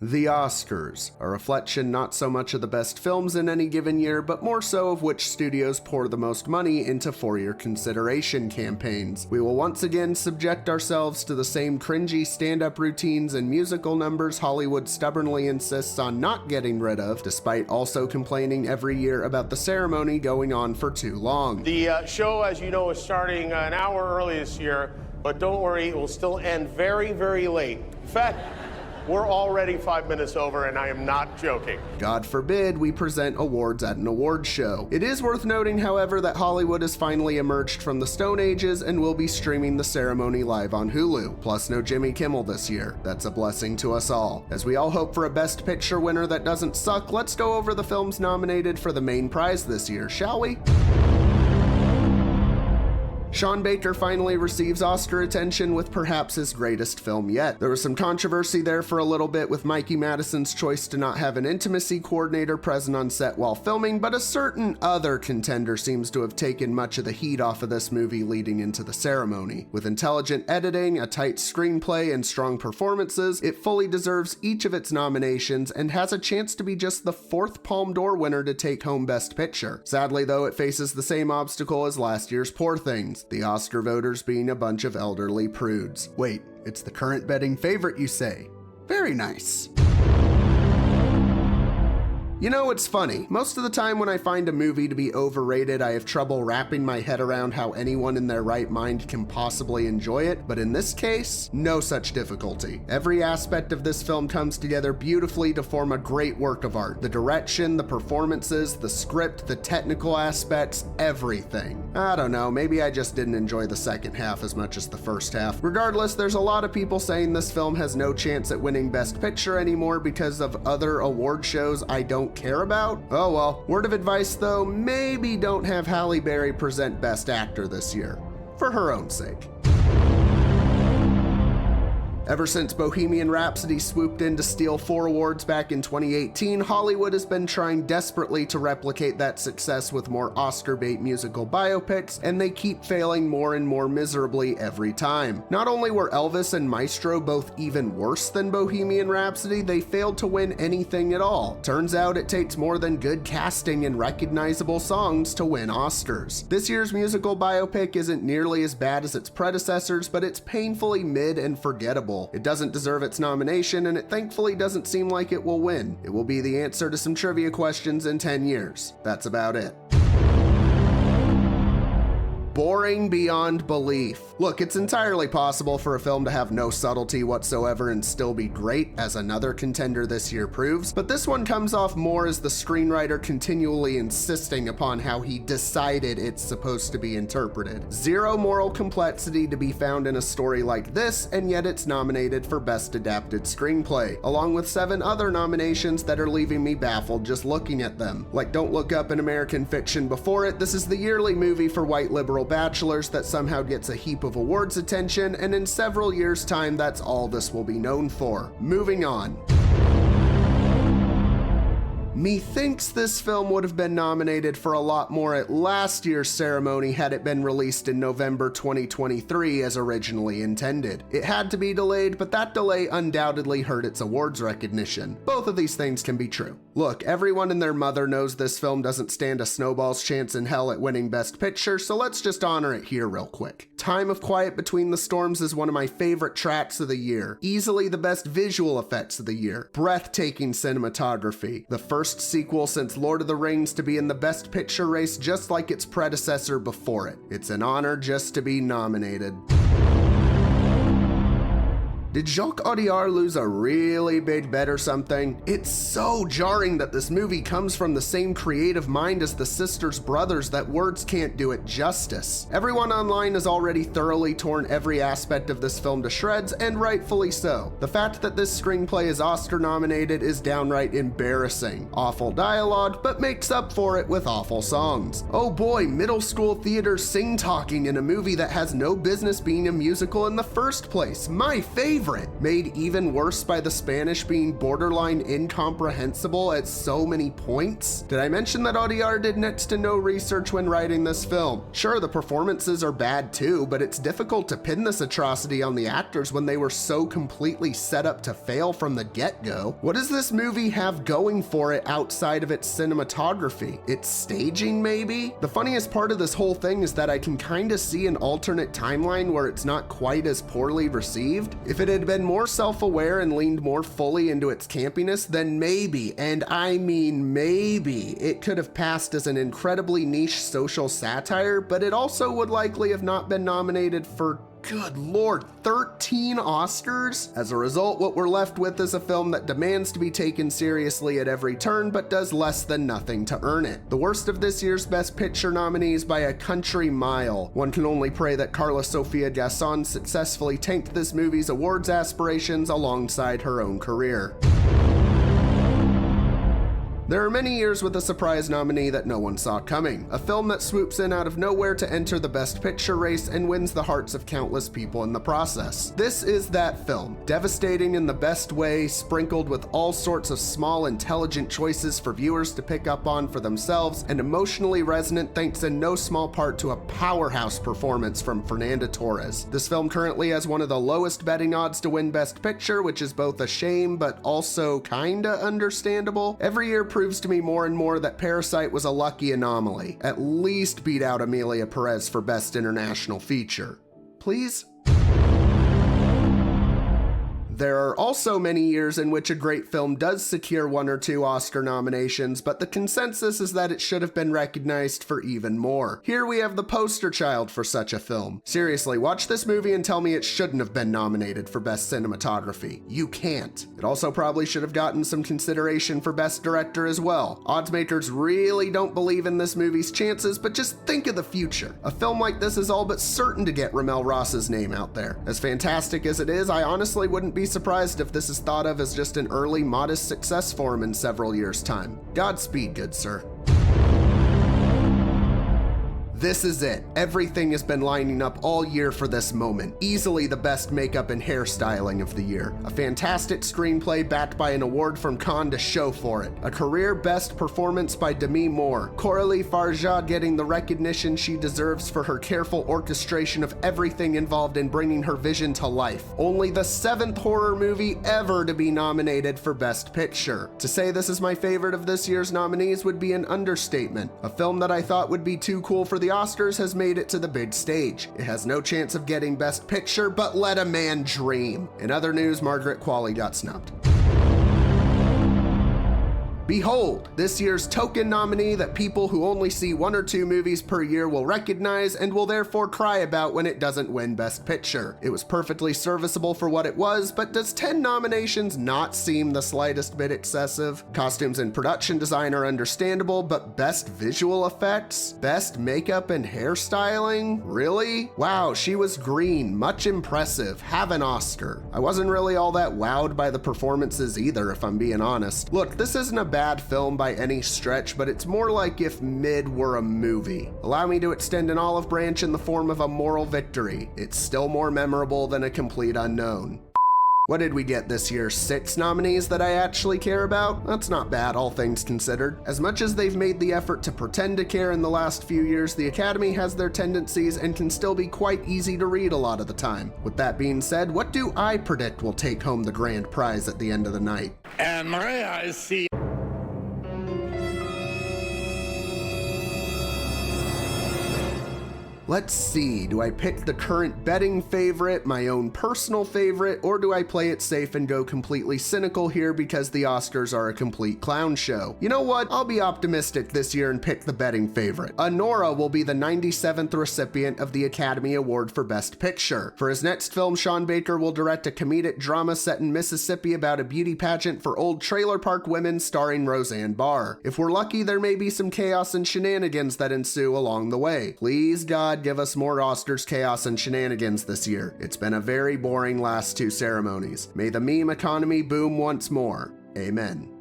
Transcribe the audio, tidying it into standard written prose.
The Oscars, a reflection not so much of the best films in any given year, but more so of which studios pour the most money into for-year consideration campaigns. We will once again subject ourselves to the same cringy stand-up routines and musical numbers Hollywood stubbornly insists on not getting rid of, despite also complaining every year about the ceremony going on for too long. The show, as you know, is starting an hour early this year, but don't worry, it will still end very, very late. In fact, we're already 5 minutes over, and I am not joking. God forbid we present awards at an award show. It is worth noting, however, that Hollywood has finally emerged from the Stone Ages and will be streaming the ceremony live on Hulu. Plus no Jimmy Kimmel this year. That's a blessing to us all. As we all hope for a Best Picture winner that doesn't suck, let's go over the films nominated for the main prize this year, shall we? Sean Baker finally receives Oscar attention with perhaps his greatest film yet. There was some controversy there for a little bit with Mikey Madison's choice to not have an intimacy coordinator present on set while filming, but a certain other contender seems to have taken much of the heat off of this movie leading into the ceremony. With intelligent editing, a tight screenplay, and strong performances, it fully deserves each of its nominations and has a chance to be just the fourth Palme d'Or winner to take home Best Picture. Sadly though, it faces the same obstacle as last year's Poor Things, the Oscar voters being a bunch of elderly prudes. Wait, it's the current betting favorite, you say? Very nice. You know, it's funny. Most of the time when I find a movie to be overrated, I have trouble wrapping my head around how anyone in their right mind can possibly enjoy it, but in this case, no such difficulty. Every aspect of this film comes together beautifully to form a great work of art. The direction, the performances, the script, the technical aspects, everything. I don't know, maybe I just didn't enjoy the second half as much as the first half. Regardless, there's a lot of people saying this film has no chance at winning Best Picture anymore because of other award shows I don't care about. Oh well. Word of advice though, maybe don't have Halle Berry present Best Actor this year. For her own sake. Ever since Bohemian Rhapsody swooped in to steal 4 awards back in 2018, Hollywood has been trying desperately to replicate that success with more Oscar-bait musical biopics, and they keep failing more and more miserably every time. Not only were Elvis and Maestro both even worse than Bohemian Rhapsody, they failed to win anything at all. Turns out it takes more than good casting and recognizable songs to win Oscars. This year's musical biopic isn't nearly as bad as its predecessors, but it's painfully mid and forgettable. It doesn't deserve its nomination, and it thankfully doesn't seem like it will win. It will be the answer to some trivia questions in 10 years. That's about it. Boring beyond belief. Look, it's entirely possible for a film to have no subtlety whatsoever and still be great, as another contender this year proves, but this one comes off more as the screenwriter continually insisting upon how he decided it's supposed to be interpreted. Zero moral complexity to be found in a story like this, and yet it's nominated for Best Adapted Screenplay, along with 7 other nominations that are leaving me baffled just looking at them. Like Don't Look Up in American Fiction before it, this is the yearly movie for white liberal bachelors that somehow gets a heap of awards attention, and in several years' time that's all this will be known for. Moving on. Methinks this film would have been nominated for a lot more at last year's ceremony had it been released in November 2023 as originally intended. It had to be delayed, but that delay undoubtedly hurt its awards recognition. Both of these things can be true. Look, everyone and their mother knows this film doesn't stand a snowball's chance in hell at winning Best Picture, so let's just honor it here real quick. Time of Quiet Between the Storms is one of my favorite tracks of the year, easily the best visual effects of the year, breathtaking cinematography, the first sequel since Lord of the Rings to be in the Best Picture race just like its predecessor before it. It's an honor just to be nominated. Did Jacques Audiard lose a really big bet or something? It's so jarring that this movie comes from the same creative mind as the Sisters Brothers that words can't do it justice. Everyone online has already thoroughly torn every aspect of this film to shreds, and rightfully so. The fact that this screenplay is Oscar nominated is downright embarrassing. Awful dialogue, but makes up for it with awful songs. Oh boy, middle school theater sing-talking in a movie that has no business being a musical in the first place. My favorite. over it, made even worse by the Spanish being borderline incomprehensible at so many points. Did I mention that Audiard did next to no research when writing this film? Sure, the performances are bad too, but it's difficult to pin this atrocity on the actors when they were so completely set up to fail from the get-go. What does this movie have going for it outside of its cinematography? Its staging, maybe? The funniest part of this whole thing is that I can kinda see an alternate timeline where it's not quite as poorly received. If it had been more self-aware and leaned more fully into its campiness, then maybe, and I mean maybe, it could have passed as an incredibly niche social satire, but it also would likely have not been nominated for, good lord, 13 Oscars? As a result, what we're left with is a film that demands to be taken seriously at every turn, but does less than nothing to earn it. The worst of this year's Best Picture nominees by a country mile. One can only pray that Carla Sofia Gasson successfully tanked this movie's awards aspirations alongside her own career. There are many years with a surprise nominee that no one saw coming. A film that swoops in out of nowhere to enter the Best Picture race and wins the hearts of countless people in the process. This is that film. Devastating in the best way, sprinkled with all sorts of small, intelligent choices for viewers to pick up on for themselves, and emotionally resonant thanks in no small part to a powerhouse performance from Fernanda Torres. This film currently has one of the lowest betting odds to win Best Picture, which is both a shame but also kinda understandable. Every year proves to me more and more that Parasite was a lucky anomaly. At least beat out Emilia Perez for Best International Feature. Please? There are also many years in which a great film does secure one or two Oscar nominations, but the consensus is that it should have been recognized for even more. Here we have the poster child for such a film. Seriously, watch this movie and tell me it shouldn't have been nominated for Best Cinematography. You can't. It also probably should have gotten some consideration for Best Director as well. Oddsmakers really don't believe in this movie's chances, but just think of the future. A film like this is all but certain to get Ramel Ross's name out there. As fantastic as it is, I honestly wouldn't be surprised if this is thought of as just an early, modest success for him in several years' time. Godspeed, good sir. This is it. Everything has been lining up all year for this moment. Easily the best makeup and hairstyling of the year. A fantastic screenplay backed by an award from Cannes to show for it. A career best performance by Demi Moore. Coralie Farjad getting the recognition she deserves for her careful orchestration of everything involved in bringing her vision to life. Only the 7th horror movie ever to be nominated for Best Picture. To say this is my favorite of this year's nominees would be an understatement. A film that I thought would be too cool for the Oscars has made it to the big stage. It has no chance of getting Best Picture, but let a man dream. In other news, Margaret Qualley got snubbed. Behold, this year's token nominee that people who only see 1 or 2 movies per year will recognize and will therefore cry about when it doesn't win Best Picture. It was perfectly serviceable for what it was, but does 10 nominations not seem the slightest bit excessive? Costumes and production design are understandable, but Best Visual Effects? Best Makeup and Hairstyling? Really? Wow, she was green, much impressive, have an Oscar. I wasn't really all that wowed by the performances either, if I'm being honest. Look, this isn't a bad film by any stretch, but it's more like if Mid were a movie. Allow me to extend an olive branch in the form of a moral victory. It's still more memorable than a complete unknown. What did we get this year? 6 nominees that I actually care about? That's not bad, all things considered. As much as they've made the effort to pretend to care in the last few years, the Academy has their tendencies and can still be quite easy to read a lot of the time. With that being said, what do I predict will take home the grand prize at the end of the night? And may I see... Let's see, do I pick the current betting favorite, my own personal favorite, or do I play it safe and go completely cynical here because the Oscars are a complete clown show? You know what, I'll be optimistic this year and pick the betting favorite. Honora will be the 97th recipient of the Academy Award for Best Picture. For his next film, Sean Baker will direct a comedic drama set in Mississippi about a beauty pageant for old trailer park women starring Roseanne Barr. If we're lucky, there may be some chaos and shenanigans that ensue along the way. Please, God, give us more Oscars chaos and shenanigans this year. It's been a very boring last 2 ceremonies. May the meme economy boom once more. Amen.